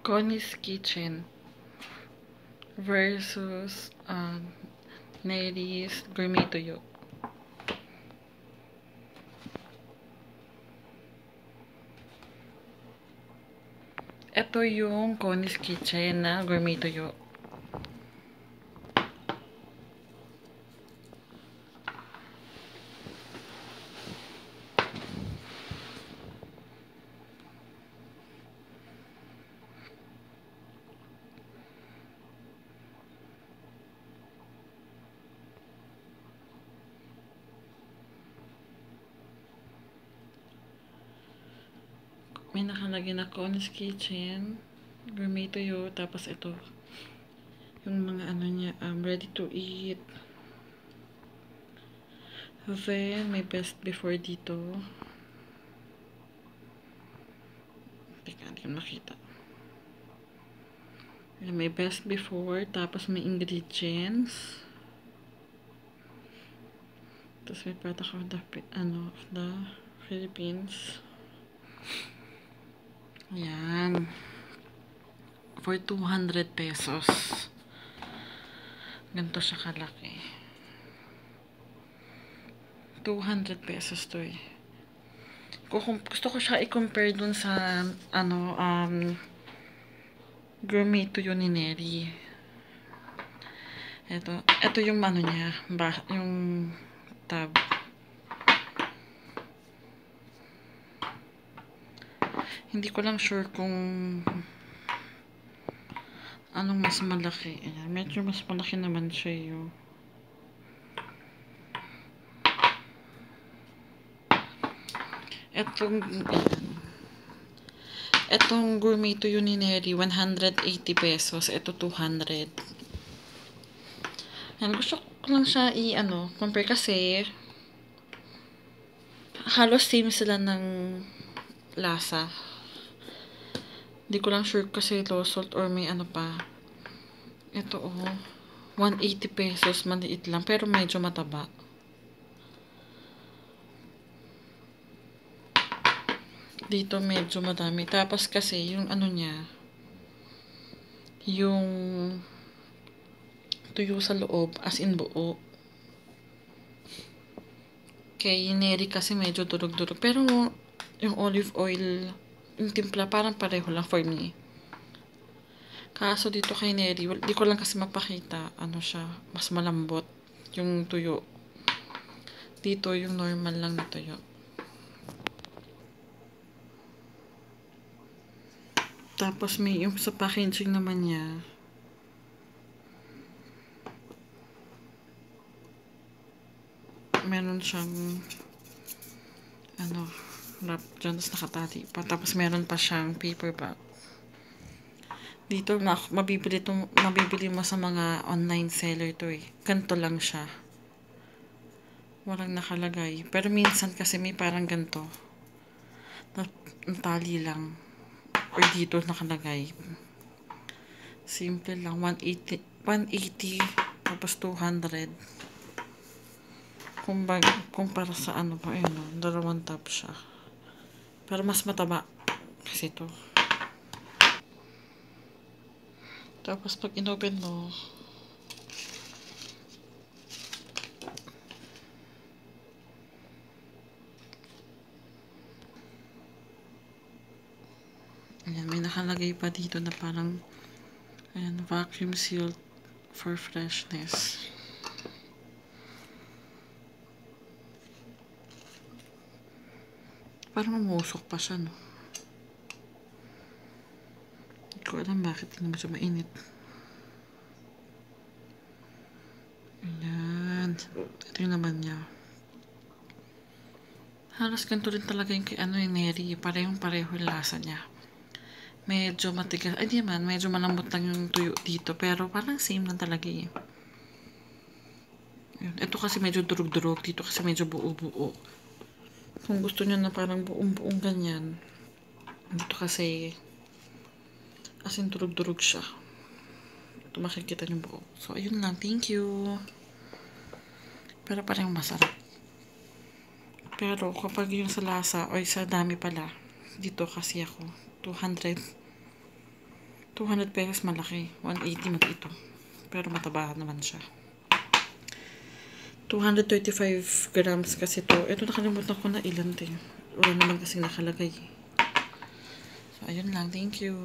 Connie's Kitchen versus Nelly's Gourmet Tuyo. Ito yung Connie's Kitchen na Gourmet Tuyo. May nakalagay na Connie's Kitchen, Gourmet Tuyo, tapos ito, yung mga ano niya, ready to eat. Then, may best before dito. Teka, hindi ko makita. May best before, tapos may ingredients. Tapos may product of the Philippines. Ayan. For 200 pesos. Ganito siya kalaki. 200 pesos to eh. Kung gusto ko siya i-compare dun sa Gourmet Tuyo ni Neri. Ito yung ano niya, yung tab. Hindi ko lang sure kung anong mas malaki. Ayan, medyo mas malaki naman siya yung etong Gourmet Tuyo ni Neri 180 pesos, ito 200. Ayan, gusto ko lang siya compare kasi halos same sila ng lasa. Hindi ko lang sure kasi low salt or may ano pa. Ito 180 pesos, maliit lang pero medyo mataba. Dito medyo madami. Tapos kasi yung ano niya, yung tuyo sa loob, as in buo. Kay Neri kasi medyo durog-durog. Pero yung olive oil, yung timpla parang pareho lang for me. Kaso dito kay Neri, di ko lang kasi mapakita, ano siya, mas malambot yung tuyo. Dito yung normal lang na tuyo. Tapos may yung sa packaging naman niya, meron siyang wrap dyan, tapos nakatali pa. Tapos meron pa siyang paper bag. Dito mabibili mo sa mga online seller to eh. Ganito lang siya. Walang nakalagay. Pero minsan kasi may parang ganito. Natali lang. Or dito nakalagay. Simple lang. 180 tapos 200. Kumpara sa ano pa, dalawang tab siya. Pero mas mataba kasi ito. Tapos pag inopen mo, ayan, may nakalagay pa dito na parang vacuum sealed for freshness. Parang umusok pa siya, no? Hindi ko alam bakit hindi mo siya mainit. Ayan. Ito yung naman niya. Halos ganito rin talaga yung kay yung Neri. Parehong-pareho yung lasa niya. Medyo matigas. Ay, di man. Medyo malambot lang yung tuyo dito. Pero parang same lang talaga eh. Ito kasi medyo durug-durug. Dito kasi medyo buo-buo. Kung gusto nyo na parang buong-buong ganyan, dito kasi as in durug-durug siya. Ito makikita nyo buo. So, ayun lang. Thank you. Pero parang masarap. Pero kapag yung sa lasa o sa dami pala, dito kasi ako 200 200 pesos malaki. 180 mag-ito. Pero mataba naman siya. 235 grams kasi to. Ito nakalimutan ko na ilan din. Wala naman kasing nakalagay. So, ayun lang. Thank you.